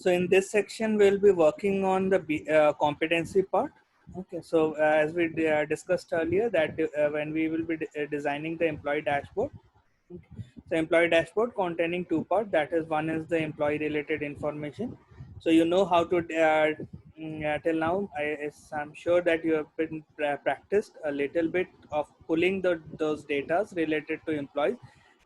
So in this section, we'll be working on the competency part. Okay, so as we discussed earlier, that when we will be designing the employee dashboard. Okay. So employee dashboard containing two parts. That is, one is the employee related information. So you know how to till now. I'm sure that you have been practiced a little bit of pulling those data related to employees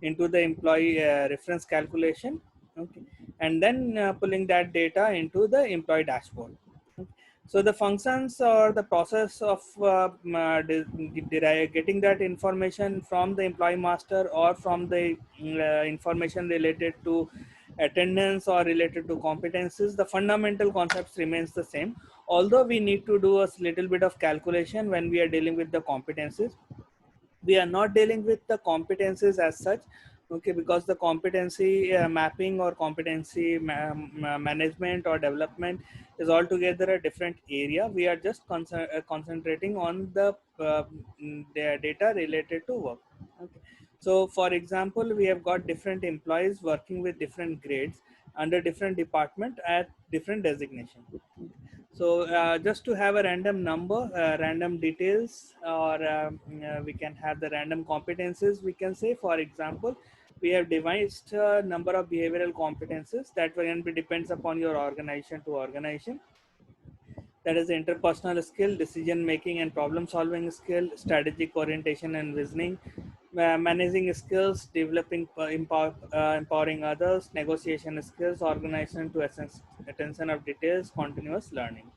into the employee reference calculation. Okay, and then pulling that data into the employee dashboard. Okay. So the functions or the process of getting that information from the employee master or from the information related to attendance or related to competencies, the fundamental concepts remains the same. Although we need to do a little bit of calculation when we are dealing with the competencies, we are not dealing with the competencies as such. Okay, because the competency mapping or competency management or development is altogether a different area. We are just concentrating on the data related to work. Okay, so for example, we have got different employees working with different grades under different department at different designation. So just to have a random number, random details, or we can have the random competences. We can say, for example, we have devised a number of behavioral competences that can be depends upon your organization to organization. That is interpersonal skill, decision making and problem solving skill, strategic orientation and visioning, managing skills, developing empowering others, negotiation skills, organization to essence, attention of details, continuous learning.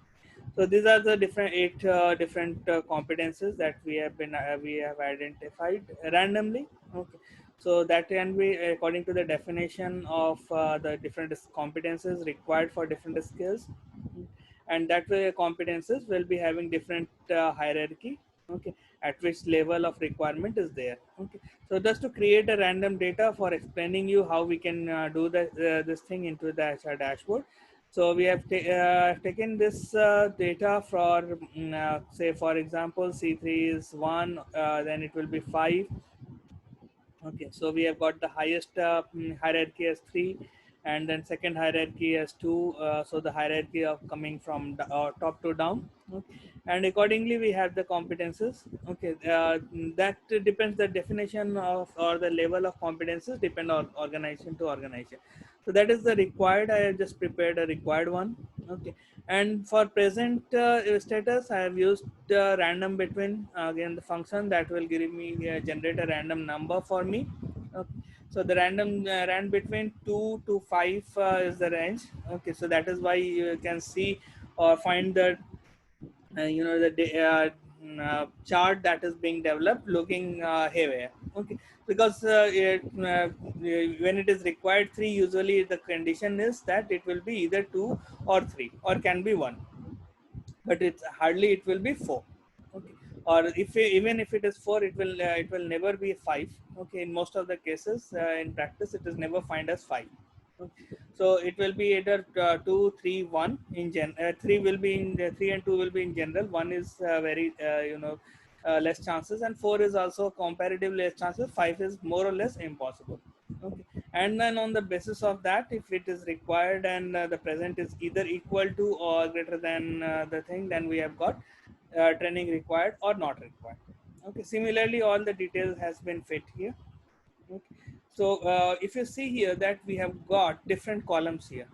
So these are the different eight different competences that we have identified randomly. Okay, so that can be according to the definition of the different competences required for different skills, and that way competences will be having different hierarchy. Okay, at which level of requirement is there. Okay, so just to create a random data for explaining you how we can do this thing into the HR dashboard. So we have taken this data for say for example C3 is 1, then it will be 5. Okay, so we have got the highest hierarchy as 3, and then second hierarchy as 2. So the hierarchy of coming from top to down. Okay. And accordingly, we have the competences. Okay, that depends, the definition of or the level of competences depend on organization to organization. So that is the required. I have just prepared a required one. Okay, and for present status, I have used random between, again the function that will give me generate a random number for me. Okay. So the random ran between 2 to 5 is the range. Okay, so that is why you can see or find the chart that is being developed looking haywire. Okay, because when it is required 3, usually the condition is that it will be either 2 or 3 or can be 1, but it's hardly it will be 4. Okay, or if even if it is 4, it will never be 5. Okay, in most of the cases in practice it is never find as 5. Okay. So it will be either 2 3 1 in 3 will be in 3 and 2 will be in general. 1 is very less chances, and 4 is also comparatively less chances. 5 is more or less impossible. Okay, and then on the basis of that, if it is required and the present is either equal to or greater than the thing, then we have got training required or not required. Okay, similarly all the details has been fit here. Okay, so if you see here that we have got different columns here.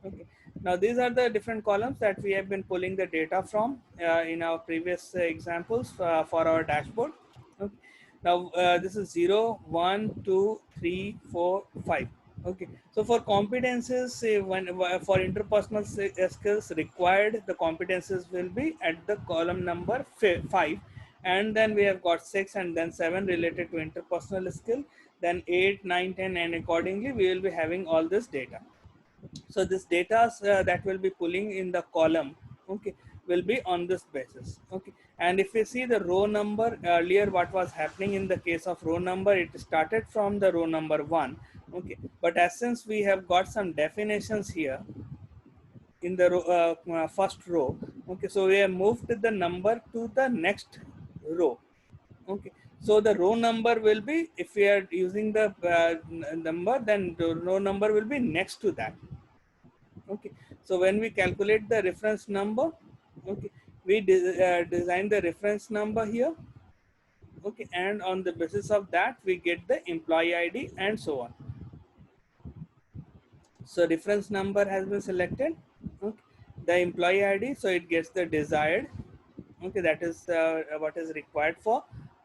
Okay, now these are the different columns that we have been pulling the data from in our previous examples for our dashboard. Okay. Now this is 0 1 2 3 4 5. Okay, so for competences, when for interpersonal skills required, the competences will be at the column number 5, and then we have got 6 and then 7 related to interpersonal skill, then 8 9 10, and accordingly we will be having all this data. So this data that will be pulling in the column, okay, will be on this basis. Okay, and if we see the row number, earlier what was happening in the case of row number, it started from the row number 1. Okay, but as since we have got some definitions here in the first row. Okay, so we have moved the number to the next row. Okay, so the row number will be, if we are using the number, then the row number will be next to that. Okay, so when we calculate the reference number, okay, we design the reference number here. Okay, and on the basis of that we get the employee ID and so on. So reference number has been selected, okay, the employee ID, so it gets the desired, okay, that is what is required for,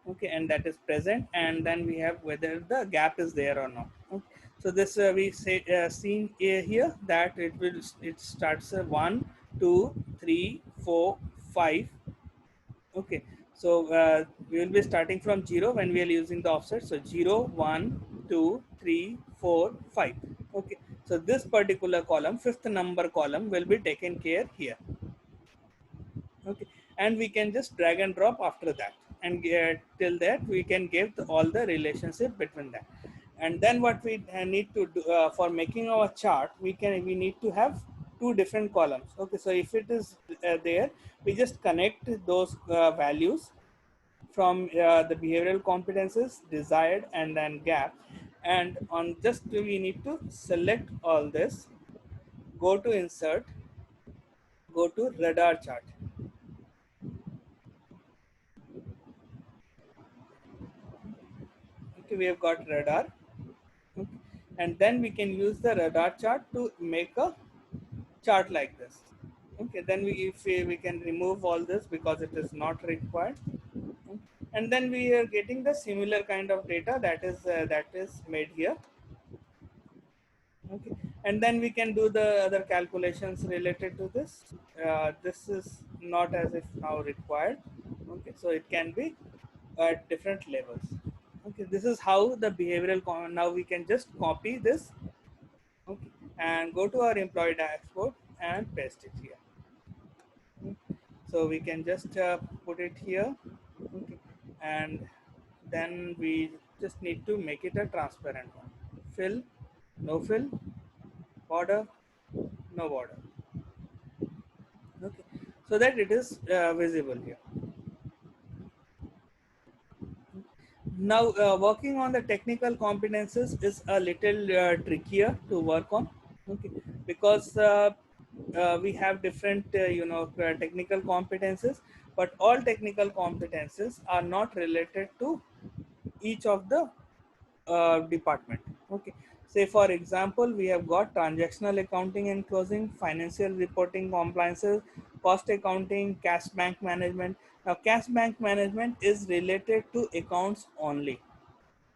okay, and that is present, and then we have whether the gap is there or not, okay. So this we say seen here that it starts 1 2 3 4 5. Okay, so we will be starting from 0 when we are using the offset. So 0, 1, 2, 3, 4, 5. Okay, so this particular column, fifth number column, will be taken care here. Okay, and we can just drag and drop after that, and till that we can give all the relationship between that. And then what we need to do for making our chart, we need to have two different columns. Okay, so if it is there, we just connect those values from the behavioral competences desired and then gap, and on just we need to select all this, go to insert, go to radar chart. Okay, we have got radar. Okay. And then we can use the radar chart to make a chart like this. Okay, then we can remove all this because it is not required. Okay. And then we are getting the similar kind of data that is made here. Okay, and then we can do the other calculations related to this. This is not as if now required. Okay, so it can be at different levels. Okay, this is how the behavioral now we can just copy this, okay, and go to our employee dashboard and paste it here. Okay. So we can just put it here, okay, and then we just need to make it a transparent one. Fill, no fill, border, no border. Okay, so that it is visible here. Now working on the technical competences is a little trickier to work on, okay, because we have different technical competences, but all technical competences are not related to each of the department. Okay, say for example we have got transactional accounting and closing, financial reporting compliances, cost accounting, cash bank management. Now cash bank management is related to accounts only.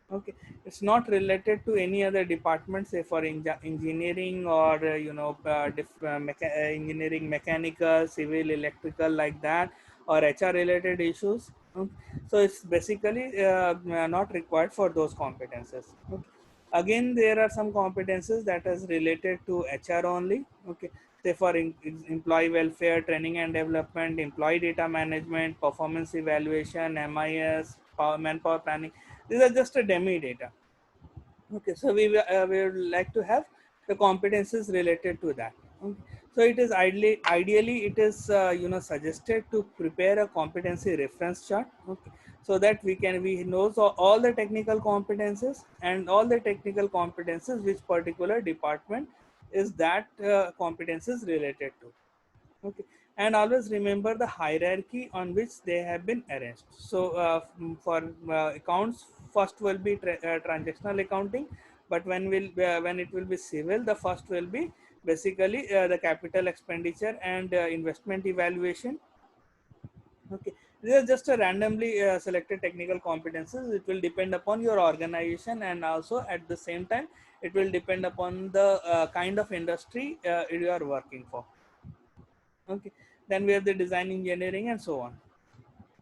Okay, it's not related to any other department, say for engineering or engineering, mechanical, civil, electrical, like that, or HR related issues. Okay. So it's basically not required for those competences. Okay. Again, there are some competences that is related to HR only. Okay, say for employee welfare, training and development, employee data management, performance evaluation, MIS, manpower planning. These are just a dummy data. Okay, so we would like to have the competences related to that. Okay. So it is ideally it is suggested to prepare a competency reference chart. Okay, so that we knows all the technical competences and all the technical competences which particular department is that competences related to. Okay, and always remember the hierarchy on which they have been arranged. So for accounts, first will be transactional accounting, but when it will be civil, the first will be basically the capital expenditure and investment evaluation. Okay, these are just a randomly selected technical competences. It will depend upon your organization, and also at the same time it will depend upon the kind of industry you are working for. Okay, then we have the design engineering and so on.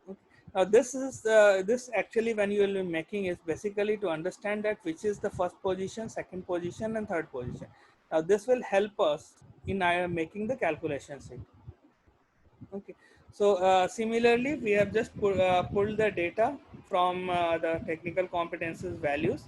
Okay. Now this actually when you will be making is basically to understand that which is the first position, second position, and third position. Now this will help us in making the calculation sheet. Okay, so similarly we have just pulled the data from the technical competences values.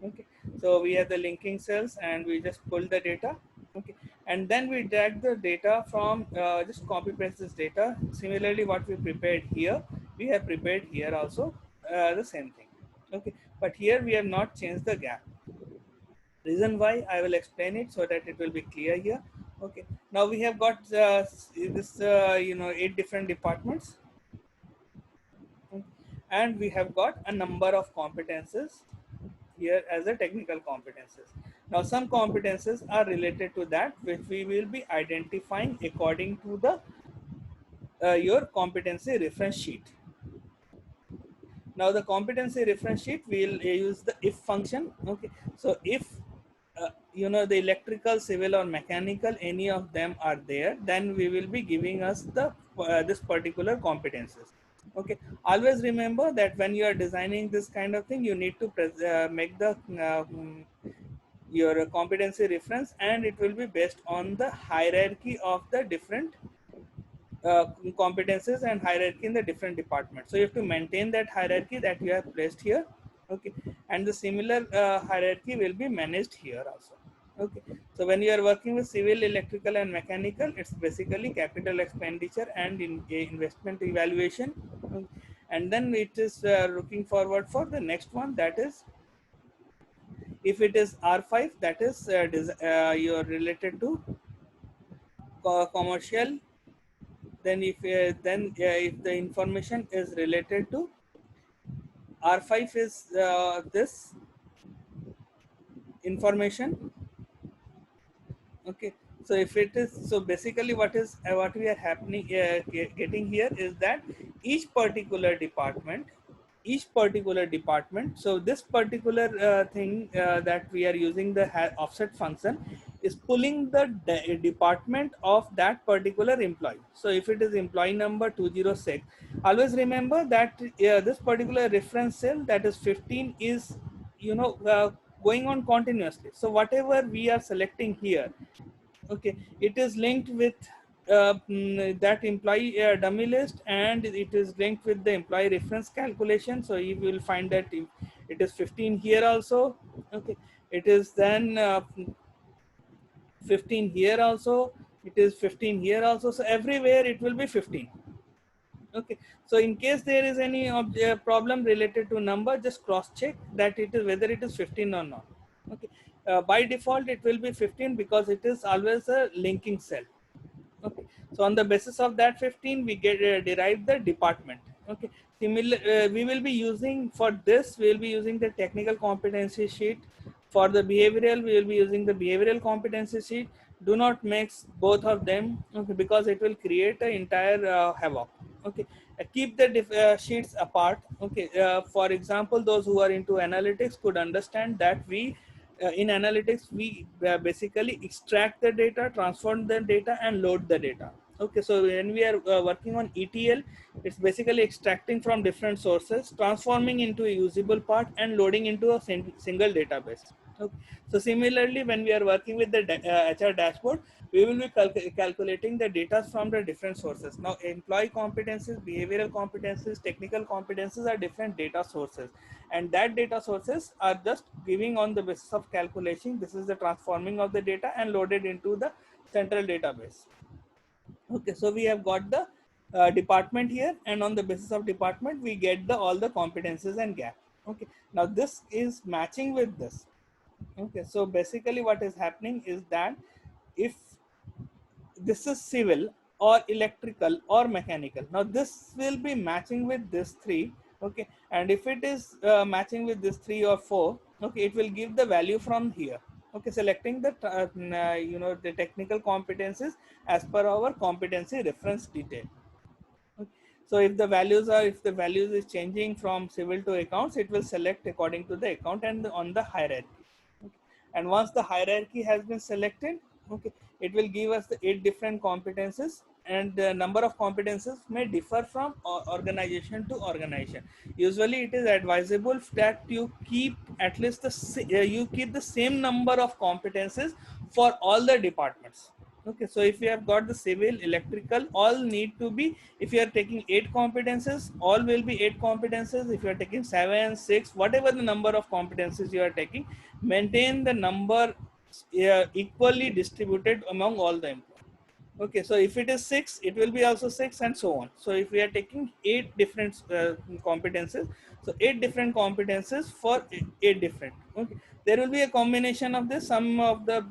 Okay, so we have the linking cells and we just pull the data. Okay, and then we drag the data from just copy paste this data. Similarly what we prepared here, we have prepared here also the same thing. Okay, but here we have not changed the gap. Reason why, I will explain it so that it will be clear here. Okay, now we have got this 8 different departments, and we have got a number of competences here as a technical competences. Now some competences are related to that, which we will be identifying according to the your competency reference sheet. Now the competency reference sheet, we'll use the if function. Okay, so if the electrical, civil or mechanical, any of them are there, then we will be giving us the this particular competences. Okay, always remember that when you are designing this kind of thing, you need to make the your competency reference, and it will be based on the hierarchy of the different competences and hierarchy in the different departments. So you have to maintain that hierarchy that you have placed here. Okay, and the similar hierarchy will be managed here also. Okay, so when you are working with civil, electrical and mechanical, it's basically capital expenditure and investment evaluation. Okay. And then it is looking forward for the next one, that is if it is R5, that is you're related to commercial. Then if the information is related to R5 is this information. Okay, so if it is, so basically what we are getting here is that each particular department, so this particular thing that we are using the offset function is pulling the department of that particular employee. So if it is employee number 206, always remember that this particular reference cell, that is 15, is going on continuously. So whatever we are selecting here, okay, it is linked with that employee dummy list, and it is linked with the employee reference calculation. So you will find that it is 15 here also. Okay, it is then 15 here also, it is 15 here also, so everywhere it will be 15. Okay, so in case there is any problem related to number, just cross check that it is whether it is 15 or not. Okay, by default it will be 15 because it is always a linking cell. Okay, so on the basis of that 15 we get derive the department. Okay, similar we will be using for this, we will be using the technical competency sheet. For the behavioral, we will be using the behavioral competency sheet. Do not mix both of them, okay, because it will create an entire havoc. Okay, keep the sheets apart. Okay, for example, those who are into analytics could understand that we in analytics we basically extract the data, transform the data and load the data. Okay, so when we are working on ETL, it's basically extracting from different sources, transforming into a usable part and loading into a single database. Okay. So similarly, when we are working with the HR dashboard, we will be calculating the data from the different sources. Now employee competencies, behavioral competencies, technical competencies are different data sources, and that data sources are just giving on the basis of calculation. This is the transforming of the data and loaded into the central database. Okay, so we have got the department here, and on the basis of department we get the all the competencies and gap. Okay, now this is matching with this. Okay, so basically what is happening is that if this is civil or electrical or mechanical, now this will be matching with this three. Okay, and if it is matching with this 3 or 4, okay, it will give the value from here. Okay, selecting the the technical competencies as per our competency reference detail. Okay. So if the values is changing from civil to accounts, it will select according to the account and on the hierarchy. Okay. And once the hierarchy has been selected, okay, it will give us the 8 different competences, and the number of competences may differ from organization to organization. Usually it is advisable that you keep at least you keep the same number of competences for all the departments. Okay, so if you have got the civil, electrical, all need to be, if you are taking 8 competences, all will be 8 competences. If you are taking 7, 6, whatever the number of competences you are taking, maintain the number equally distributed among all the employees. Okay, so if it is 6, it will be also 6, and so on. So if we are taking 8 different competences, so 8 different competences for 8 different. Okay, there will be a combination of this. Some of the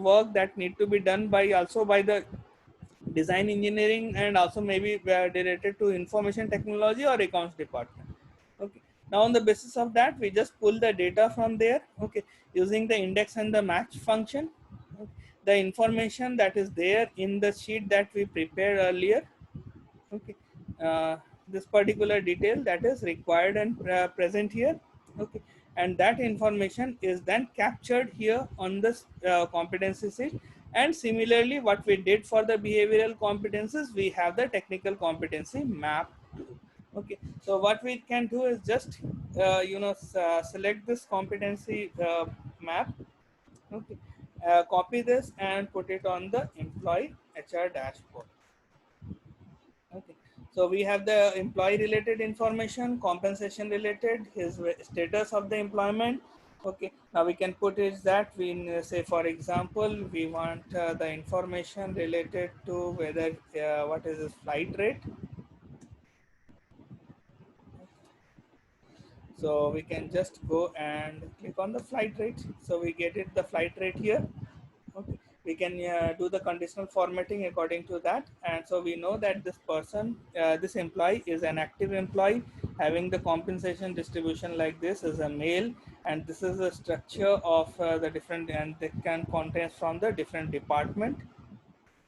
work that need to be done by also by the design engineering, and also maybe related to information technology or accounts department. Okay, now on the basis of that, we just pull the data from there. Okay, using the index and the match function. Okay, the information that is there in the sheet that we prepared earlier. Okay, uh, this particular detail that is required and present here. Okay, and that information is then captured here on this competency sheet. And similarly, what we did for the behavioral competencies, we have the technical competency map too. Okay, so what we can do is just select this competency map. Okay, copy this and put it on the employee HR dashboard. Okay, so we have the employee related information, compensation related, his status of the employment. Okay, now we can put is that we say, for example, we want the information related to whether what is his flight rate. So we can just go and click on the flight rate. So we get it the flight rate here. Okay, we can do the conditional formatting according to that. And so we know that this person, this employee is an active employee having the compensation distribution like this, is a male, and this is the structure of the different, and they can contains from the different department.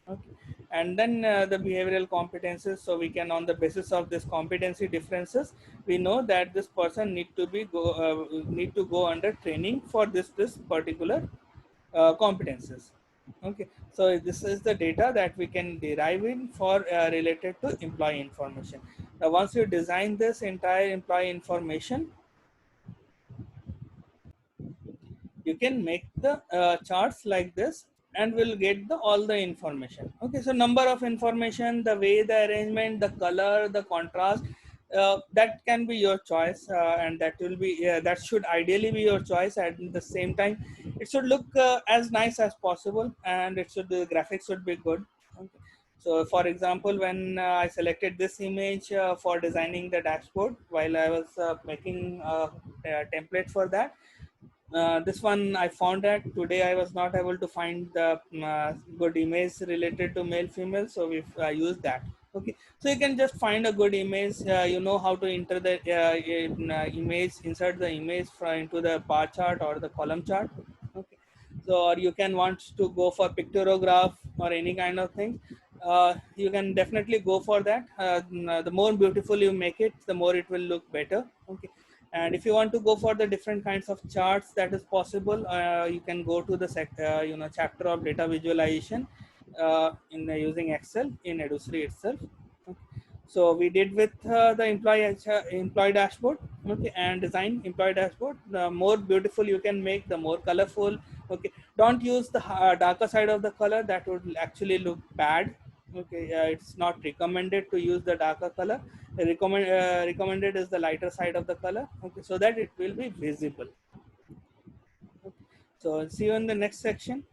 Okay, and then the behavioral competences. So we can, on the basis of this competency differences, we know that this person need to go under training for this particular competences. Okay, so this is the data that we can derive in for related to employee information. Now once you design this entire employee information, you can make the charts like this, and we'll get the all the information. Okay, so number of information, the way the arrangement, the color, the contrast, that can be your choice, and that will be that should ideally be your choice. At the same time, it should look as nice as possible, and it should, the graphics should be good. Okay. So for example, when I selected this image for designing the dashboard, while I was making a template for that, this one I found that today I was not able to find the good image related to male female, so we use that. Okay, so you can just find a good image. You know how to enter the image, insert the image into the bar chart or the column chart. Okay, so or you can want to go for pictograph or any kind of thing. You can definitely go for that. The more beautiful you make it, the more it will look better. Okay, and if you want to go for the different kinds of charts, that is possible. You can go to the chapter of data visualization in using Excel in Edusri itself. Okay. So we did with the employee dashboard. Okay, and design employee dashboard. The more beautiful you can make, the more colorful. Okay, don't use the darker side of the color, that would actually look bad. Okay, it's not recommended to use the darker color. The recommended is the lighter side of the color. Okay, so that it will be visible. Okay. So see you in the next section.